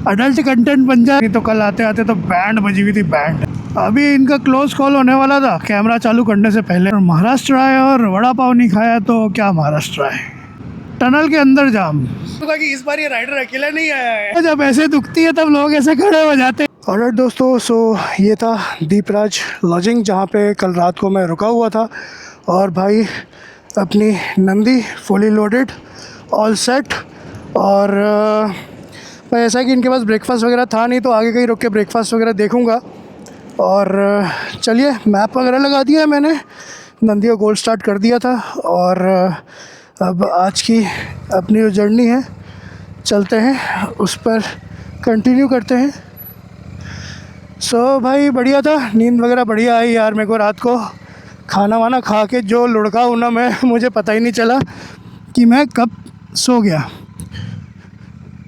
Adult content बन जाए। तो कल आते आते तो बैंड बजी हुई थी, बैंड। अभी इनका क्लोज कॉल होने वाला था कैमरा चालू करने से पहले। और महाराष्ट्र आए और वड़ा पाव नहीं खाया तो क्या महाराष्ट्र आए। टनल के अंदर जाम। तो कि इस बार ये राइडर अकेला नहीं आया है। जब ऐसे दुखती है तब लोग ऐसे खड़े हो जाते हैं। ऑलराइट दोस्तों, सो ये था दीपराज लॉजिंग जहाँ पे कल रात को मैं रुका हुआ था। और भाई अपनी Nandi fully loaded, all set. और भाई ऐसा है कि इनके पास ब्रेकफास्ट वगैरह था नहीं, तो आगे कहीं रुक के ब्रेकफास्ट वगैरह देखूँगा। और चलिए, मैप वगैरह लगा दिया है मैंने, नंदी को गोल स्टार्ट कर दिया था। और अब आज की अपनी जो जर्नी है चलते हैं, उस पर कंटिन्यू करते हैं। सो भाई बढ़िया था, नींद वगैरह बढ़िया आई यार मेरे को। रात को खाना वाना खा के जो लुढ़का हूँ ना मैं, मुझे पता ही नहीं चला कि मैं कब सो गया।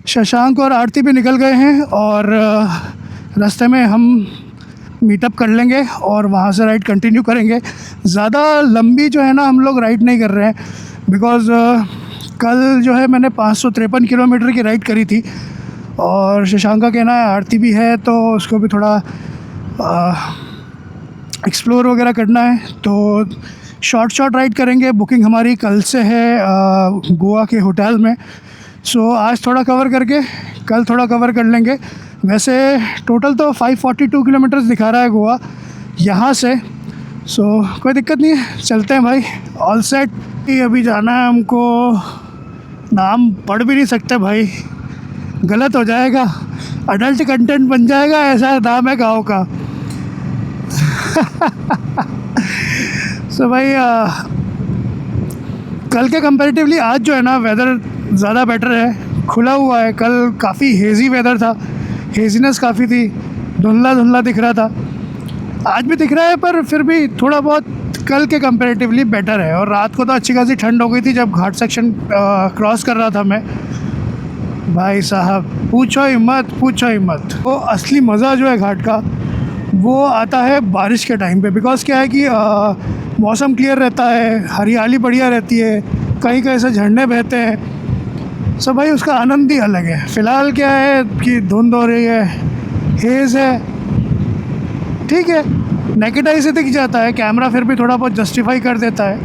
शशांक और आरती भी निकल गए हैं और रास्ते में हम मीटअप कर लेंगे और वहाँ से राइड कंटिन्यू करेंगे। ज़्यादा लंबी जो है ना हम लोग राइड नहीं कर रहे हैं, बिकॉज़ कल जो है मैंने 553 किलोमीटर की राइड करी थी। और शशांक का कहना है आरती भी है तो उसको भी थोड़ा एक्सप्लोर वगैरह करना है, तो शॉर्ट राइड करेंगे। बुकिंग हमारी कल से है गोवा के होटल में। सो आज थोड़ा कवर करके कल थोड़ा कवर कर लेंगे। वैसे टोटल तो 542 किलोमीटर्स दिखा रहा है गोवा यहाँ से। सो कोई दिक्कत नहीं है, चलते हैं भाई, ऑल सेट। अभी जाना है हमको, नाम पढ़ भी नहीं सकते भाई, गलत हो जाएगा, अडल्ट कंटेंट बन जाएगा, ऐसा नाम है गाँव का। सो भाई कल के कंपैरेटिवली आज जो है ना वेदर ज़्यादा बेटर है, खुला हुआ है। कल काफ़ी हेज़ी वेदर था, हेज़ीनेस काफ़ी थी, धुंधला धुंधला दिख रहा था। आज भी दिख रहा है पर फिर भी थोड़ा बहुत कल के कंपैरेटिवली बेटर है। और रात को तो अच्छी खासी ठंड हो गई थी जब घाट सेक्शन क्रॉस कर रहा था मैं। भाई साहब पूछो ही मत। वो असली मज़ा जो है घाट का वो आता है बारिश के टाइम पे। बिकॉज़ क्या है कि मौसम क्लियर रहता है, हरियाली बढ़िया रहती है, कहीं कहीं से झरने बहते हैं। सब भाई उसका आनंद ही अलग है। फ़िलहाल क्या है कि धुंध हो रही है, हेज़ है, ठीक है, नेकेड आई से दिख जाता है, कैमरा फिर भी थोड़ा बहुत जस्टिफाई कर देता है।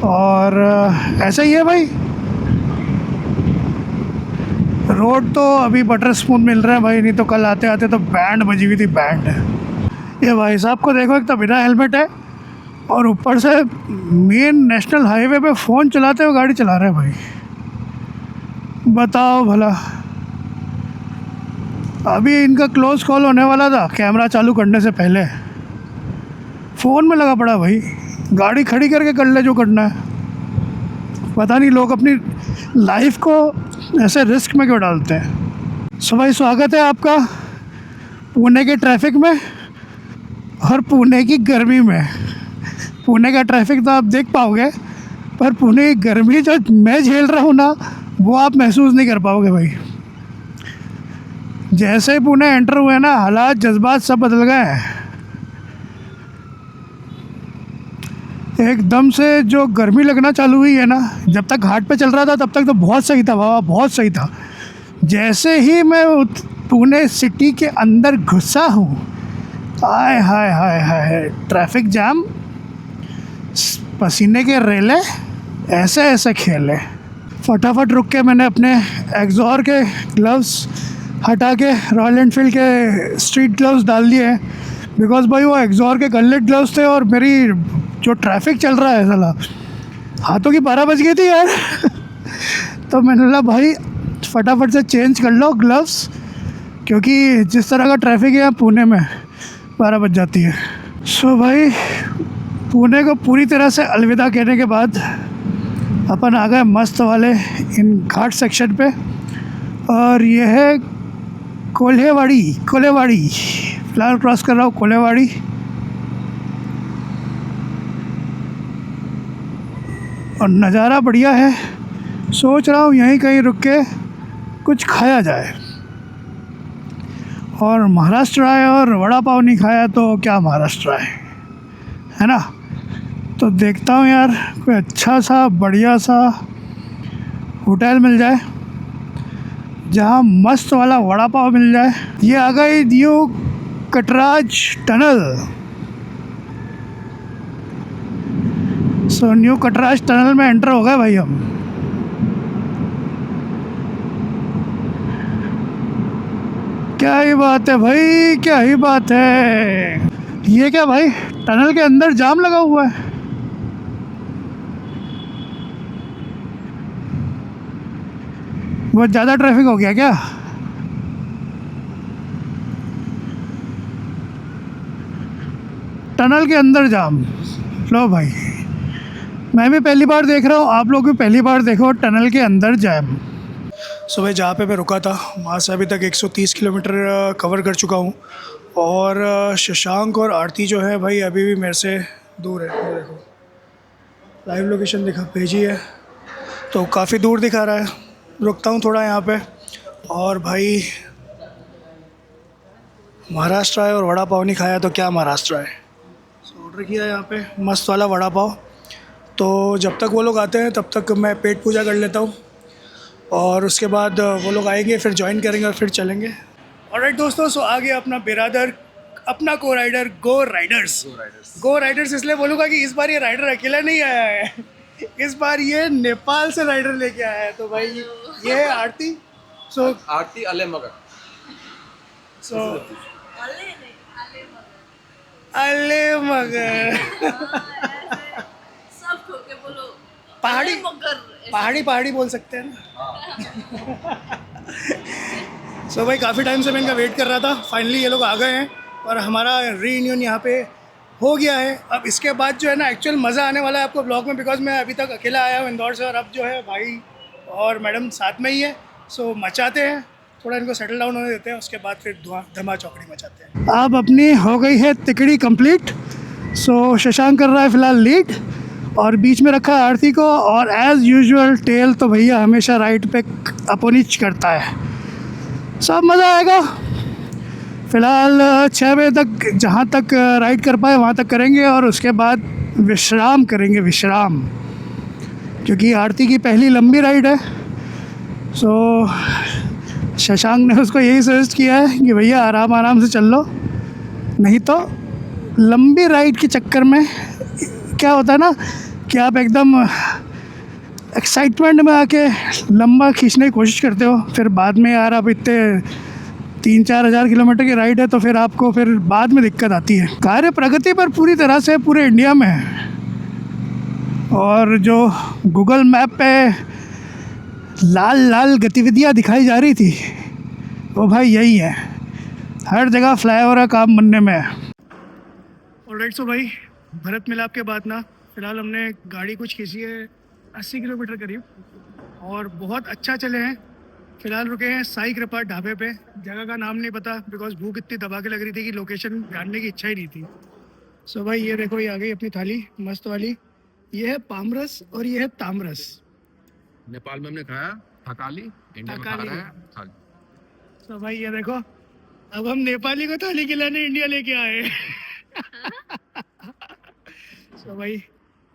और ऐसा ही है भाई, रोड तो अभी बटर स्मूथ मिल रहा है भाई, नहीं तो कल आते आते तो बैंड बजी हुई थी, बैंड। ये भाई साहब को देखो, एक तो बिना हेलमेट है और ऊपर से मेन नेशनल हाईवे पे फ़ोन चलाते हुए गाड़ी चला रहे हैं भाई, बताओ भला। अभी इनका क्लोज कॉल होने वाला था कैमरा चालू करने से पहले, फ़ोन में लगा पड़ा भाई। गाड़ी खड़ी करके कर ले जो करना है। पता नहीं लोग अपनी लाइफ को ऐसे रिस्क में क्यों डालते हैं। सो भाई स्वागत है आपका पुणे के ट्रैफिक में और पुणे की गर्मी में। पुणे का ट्रैफिक तो आप देख पाओगे, पर पुणे की गर्मी जो मैं झेल रहा हूँ ना, वो आप महसूस नहीं कर पाओगे भाई। जैसे ही पुणे एंटर हुए ना, हालात जज्बात सब बदल गए हैं एकदम से। जो गर्मी लगना चालू हुई है ना, जब तक घाट पे चल रहा था तब तक तो बहुत सही था बाबा, बहुत सही था। जैसे ही मैं पुणे सिटी के अंदर घुसा हूँ, आय हाय हाय हाय, ट्रैफिक जाम, पसीने के रेले ऐसे ऐसे खेले। फटाफट रुक के मैंने अपने एक्सॉर के ग्लव्स हटा के रॉयल एनफील्ड के स्ट्रीट ग्लव्स डाल दिए हैं। बिकॉज़ भाई वो एक्सॉर के गनलेट ग्लव्स थे और मेरी जो ट्रैफिक चल रहा है साला, हाथों की 12 बज गई थी यार। तो मैंने बोला भाई फटाफट से चेंज कर लो ग्लव्स, क्योंकि जिस तरह का ट्रैफिक है यहाँ पुणे में 12 बज जाती है। सो भाई पुणे को पूरी तरह से अलविदा कहने के बाद अपन आ गए मस्त वाले इन घाट सेक्शन पे। और ये है कोल्हेवाड़ी। फ़िलहाल क्रॉस कर रहा हूँ कोल्हेवाड़ी। और नज़ारा बढ़िया है, सोच रहा हूँ यहीं कहीं रुक के कुछ खाया जाए। और महाराष्ट्र आए और वड़ा पाव नहीं खाया तो क्या महाराष्ट्र आए, है ना। तो देखता हूँ यार कोई अच्छा सा बढ़िया सा होटल मिल जाए, जहाँ मस्त वाला वड़ा पाव मिल जाए। ये आ गई new Katraj tunnel. So new Katraj tunnel में एंटर हो गए भाई हम। क्या ही बात है भाई, क्या ही बात है। ये क्या भाई, टनल के अंदर जाम लगा हुआ है। बहुत ज़्यादा ट्रैफिक हो गया क्या? टनल के अंदर जाम। लो भाई, मैं भी पहली बार देख रहा हूँ, आप लोग भी पहली बार देखो टनल के अंदर जाम। सुबह जहाँ पे मैं रुका था वहाँ से अभी तक 130 किलोमीटर कवर कर चुका हूँ। और शशांक और आरती जो है भाई अभी भी मेरे से दूर है। ये देखो लाइव लोकेशन दिखा भेजी है तो काफ़ी दूर दिखा रहा है। रुकता हूँ थोड़ा यहाँ पे। और भाई महाराष्ट्र आए और वड़ा पाव नहीं खाया तो क्या महाराष्ट्र आए। ऑर्डर किया यहाँ पे मस्त वाला वड़ा पाव। तो जब तक वो लोग आते हैं तब तक मैं पेट पूजा कर लेता हूँ और उसके बाद वो लोग आएंगे फिर ज्वाइन करेंगे और फिर चलेंगे। ऑलराइट दोस्तों, सो आ गया अपना बिरादर, अपना को राइडर गो राइडर्स। इसलिए बोलूँगा कि इस बार ये राइडर अकेला नहीं आया है, इस बार ये नेपाल से राइडर लेके आया है। तो भाई ये है आरती। सो आरती अले मगर अले मगर पहाड़ी बोल सकते हैं ना। सो भाई काफ़ी टाइम से मैं इनका वेट कर रहा था। फाइनली ये लोग आ गए हैं और हमारा रीयूनियन यहाँ पे हो गया है। अब इसके बाद जो है ना एक्चुअल मज़ा आने वाला है आपको ब्लॉग में, बिकॉज मैं अभी तक अकेला आया हूँ इंदौर से और अब जो है भाई और मैडम साथ में ही है। सो मचाते हैं, थोड़ा इनको सेटल डाउन होने देते हैं, उसके बाद फिर धमा चौकड़ी मचाते हैं। अब अपनी हो गई है तिकड़ी कंप्लीट। सो शशांक कर रहा है फ़िलहाल लीड और बीच में रखा है आरती को। और एज़ यूजुअल टेल तो भैया हमेशा राइट पे अपोनिच करता है। सब मज़ा आएगा। फ़िलहाल 6 बजे तक जहाँ तक राइड कर पाए वहाँ तक करेंगे और उसके बाद विश्राम करेंगे, विश्राम, क्योंकि आरती की पहली लंबी राइड है। सो शशांक ने उसको यही सजेस्ट किया है कि भैया आराम आराम से चल लो, नहीं तो लंबी राइड के चक्कर में क्या होता है ना कि आप एकदम एक्साइटमेंट में आके लंबा खींचने की कोशिश करते हो, फिर बाद में यार आप इतने 3-4 हज़ार किलोमीटर की राइड है तो फिर आपको फिर बाद में दिक्कत आती है। कार्य प्रगति पर पूरी तरह से पूरे इंडिया में है और जो गूगल मैप पे लाल लाल गतिविधियाँ दिखाई जा रही थी वो भाई यही है, हर जगह फ्लाईओवर का काम बनने में है। ऑलराइट, सो भाई भरत मिलाप के बाद ना फ़िलहाल हमने गाड़ी कुछ खींची है 80 किलोमीटर करीब और बहुत अच्छा चले हैं। फ़िलहाल रुके हैं साई कृपा ढाबे पे, जगह का नाम नहीं पता बिकॉज भूख इतनी दबा के लग रही थी कि लोकेशन जानने की इच्छा ही नहीं थी। सो भाई ये देखो, ये आ गई अपनी थाली मस्त वाली। ये है पामरस और ये है तामरस। नेपाल में हमने खाया थकाली, इंडिया में खा रहे हैं थाली। तो भाई ये देखो, अब हम नेपाली को थाली खिलाने इंडिया लेके आए। सो भाई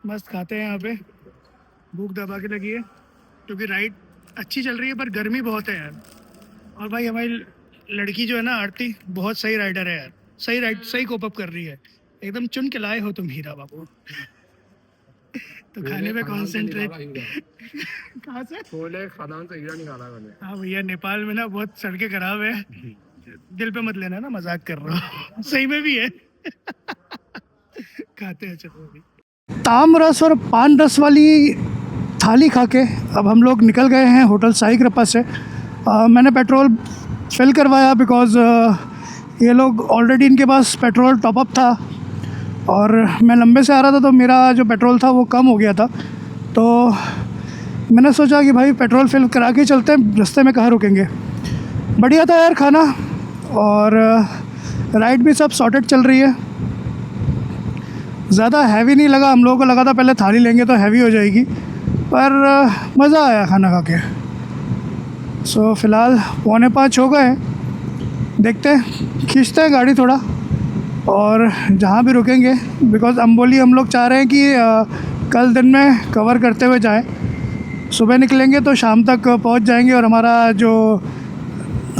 मस्त खाते हैं यहाँ पे, भूख दबा के लगी है क्योंकि राइड अच्छी चल रही है पर गर्मी बहुत है यार। और भाई हमारी लड़की जो है ना आरती बहुत सही राइडर है यार, सही कोप अप कर रही है, एकदम चुन के लाए हो तुम हीरा बाबू। तो खाने पे कॉन्सेंट्रेट। कहाँ से? छोले खादान से हीरा निकाला मैंने। हाँ भैया, नेपाल में ना बहुत सड़कें खराब है, दिल पे मत लेना ना, मजाक कर रहा हूँ। सही में भी है। खाते हैं चलो। ताम रस और पान रस वाली थाली खा के अब हम लोग निकल गए हैं होटल साई कृपा से। मैंने पेट्रोल फिल करवाया बिकॉज़ ये लोग ऑलरेडी इनके पास पेट्रोल टॉपअप था और मैं लंबे से आ रहा था तो मेरा जो पेट्रोल था वो कम हो गया था। तो मैंने सोचा कि भाई पेट्रोल फिल करा के चलते हैं, रास्ते में कहाँ रुकेंगे। बढ़िया था यार खाना और राइड भी सब सॉर्टेड चल रही है, ज़्यादा हैवी नहीं लगा। हम लोगों को लगा था पहले थाली लेंगे तो हैवी हो जाएगी, पर मज़ा आया खाना खा के। सो फ़िलहाल 4:45 हो गए, देखते हैं, खींचते हैं गाड़ी थोड़ा और जहाँ भी रुकेंगे, बिकॉज़ अम्बोली हम लोग चाह रहे हैं कि कल दिन में कवर करते हुए जाएं। सुबह निकलेंगे तो शाम तक पहुँच जाएंगे और हमारा जो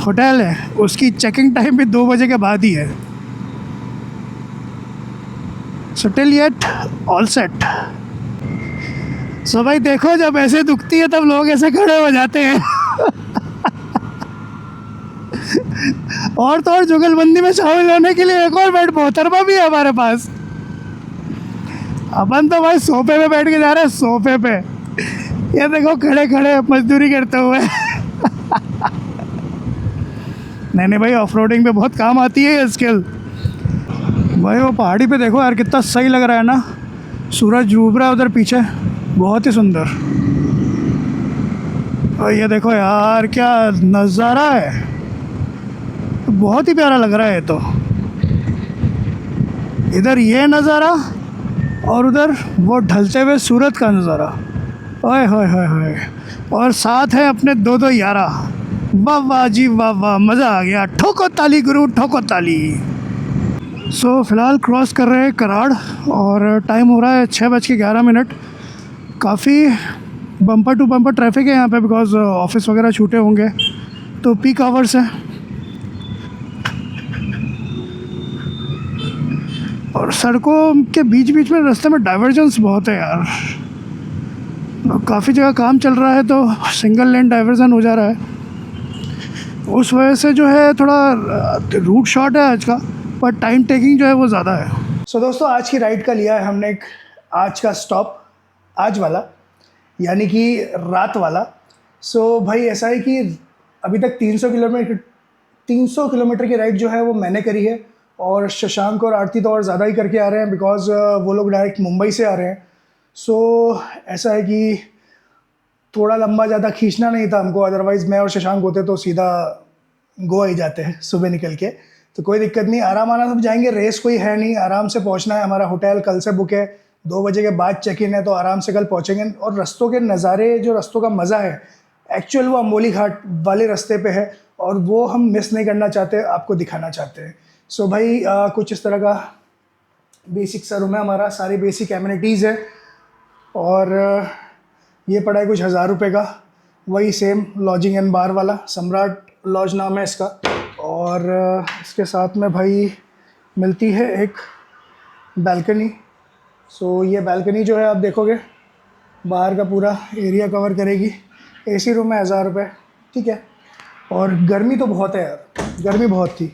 होटल है उसकी चेकिंग टाइम भी 2 बजे के बाद ही है। So till yet all set. So भाई देखो, जब ऐसे दुखती है तब लोग ऐसे खड़े हो जाते हैं। और तो और जुगलबंदी में शामिल होने के लिए एक और बेड मोहतरमा भी है हमारे पास। अपन तो भाई सोफे पे बैठ के जा रहे हैं, सोफे पे। ये देखो खड़े खड़े मजदूरी करते हुए। नहीं भाई, ऑफ रोडिंग पे बहुत काम आती है ये स्किल। भाई वो पहाड़ी पे देखो यार, कितना सही लग रहा है ना, सूरज डूब रहा है उधर पीछे, बहुत ही सुंदर। और ये देखो यार क्या नज़ारा है, बहुत ही प्यारा लग रहा है। तो इधर ये नज़ारा और उधर वो ढलते हुए सूरज का नज़ारा, ओए होए होए होए। और साथ है अपने 2 यारा। वाह वाह जी वाह वाह, मज़ा आ गया। ठोको ताली गुरु, ठोको ताली। सो फ़िलहाल क्रॉस कर रहे हैं कराड़ और टाइम हो रहा है 6:11। काफ़ी बम्पर टू बम्पर ट्रैफिक है यहाँ पे, बिकॉज़ ऑफिस वगैरह छूटे होंगे तो पीक आवर्स है। और सड़कों के बीच बीच में रास्ते में डाइवर्जेंस बहुत है यार। काफ़ी जगह काम चल रहा है तो सिंगल लेन डाइवर्जन हो जा रहा है, उस वजह से जो है थोड़ा रूट शॉर्ट है आज का, पर टाइम टेकिंग जो है वो ज़्यादा है। सो दोस्तों, आज की राइड का लिया है हमने एक आज का स्टॉप, आज वाला यानी कि रात वाला। सो भाई ऐसा है कि अभी तक 300 किलोमीटर की राइड जो है वो मैंने करी है, और शशांक और आरती तो और ज़्यादा ही करके आ रहे हैं, बिकॉज़ वो लोग डायरेक्ट मुंबई से आ रहे हैं। सो ऐसा है कि थोड़ा लंबा ज़्यादा खींचना नहीं था हमको, अदरवाइज़ मैं और शशांक होते तो सीधा गोवा ही जाते हैं सुबह निकल के। तो कोई दिक्कत नहीं, आराम सब जाएंगे, रेस कोई है नहीं, आराम से पहुंचना है। हमारा होटल कल से बुक है, 2 बजे के बाद चेक इन है, तो आराम से कल पहुंचेंगे। और रस्तों के नज़ारे, जो रस्तों का मज़ा है एक्चुअल, वो अम्बोली घाट वाले रास्ते पे है, और वो हम मिस नहीं करना चाहते, आपको दिखाना चाहते हैं। सो भाई कुछ इस तरह का बेसिक सा रूम है हमारा, सारी बेसिक एमिनिटीज़ है, और ये पड़ा है कुछ 1000 रुपये का, वही सेम लॉजिंग एंड बार वाला, सम्राट लॉज नाम है इसका। और इसके साथ में भाई मिलती है एक बालकनी। सो ये बालकनी जो है आप देखोगे बाहर का पूरा एरिया कवर करेगी। एसी रूम है 1000 रुपये, ठीक है। और गर्मी तो बहुत है यार, गर्मी बहुत थी,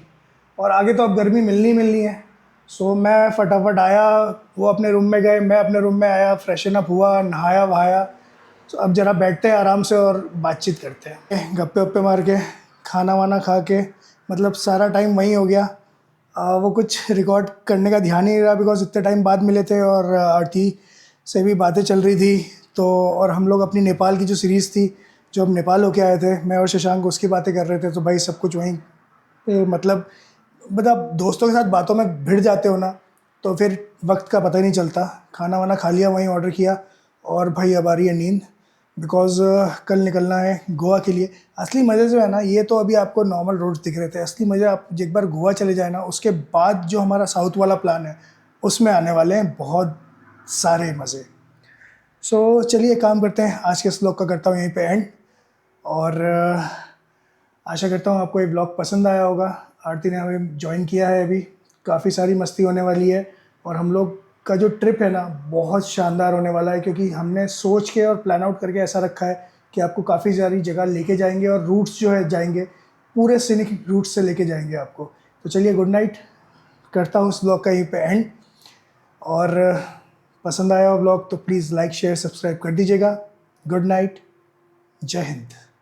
और आगे तो अब गर्मी मिलनी है। सो मैं फटाफट आया, वो अपने रूम में गए, मैं अपने रूम में आया, फ्रेशन अप हुआ, नहाया वहाया। तो अब ज़रा बैठते हैं आराम से और बातचीत करते हैं, गप्पे वप्पे मार के, खाना वाना खा के, मतलब सारा टाइम वहीं हो गया। वो कुछ रिकॉर्ड करने का ध्यान ही नहीं रहा, बिकॉज इतने टाइम बाद मिले थे, और आरती से भी बातें चल रही थी। तो और हम लोग अपनी नेपाल की जो सीरीज़ थी, जो हम नेपाल होके आए थे, मैं और शशांक उसकी बातें कर रहे थे। तो भाई सब कुछ वहीं मतलब दोस्तों के साथ बातों में भिड़ जाते हो ना, तो फिर वक्त का पता ही नहीं चलता। खाना वाना खा लिया, वहीं ऑर्डर किया, और भाई अब आ रही है नींद, बिकॉज़ कल निकलना है गोवा के लिए। असली मज़े जो है ना, ये तो अभी आपको नॉर्मल रोड्स दिख रहे थे, असली मज़े आप एक बार गोवा चले जाए ना, उसके बाद जो हमारा साउथ वाला प्लान है उसमें आने वाले हैं बहुत सारे मज़े। सो चलिए काम करते हैं, आज के इस व्लॉग का करता हूँ यहीं पे एंड, और आशा करता हूँ आपको ये व्लॉग पसंद आया होगा। आरती ने हमें ज्वाइन किया है अभी, काफ़ी सारी मस्ती होने वाली है, और हम लोग का जो ट्रिप है ना बहुत शानदार होने वाला है, क्योंकि हमने सोच के और प्लान आउट करके ऐसा रखा है कि आपको काफ़ी सारी जगह लेके जाएंगे, और रूट्स जो है जाएंगे पूरे सीनिक रूट्स से लेके जाएंगे आपको। तो चलिए गुड नाइट, करता हूँ उस ब्लॉग का यहीं पे एंड, और पसंद आया हो ब्लॉग तो प्लीज़ लाइक शेयर सब्सक्राइब कर दीजिएगा। गुड नाइट, जय हिंद।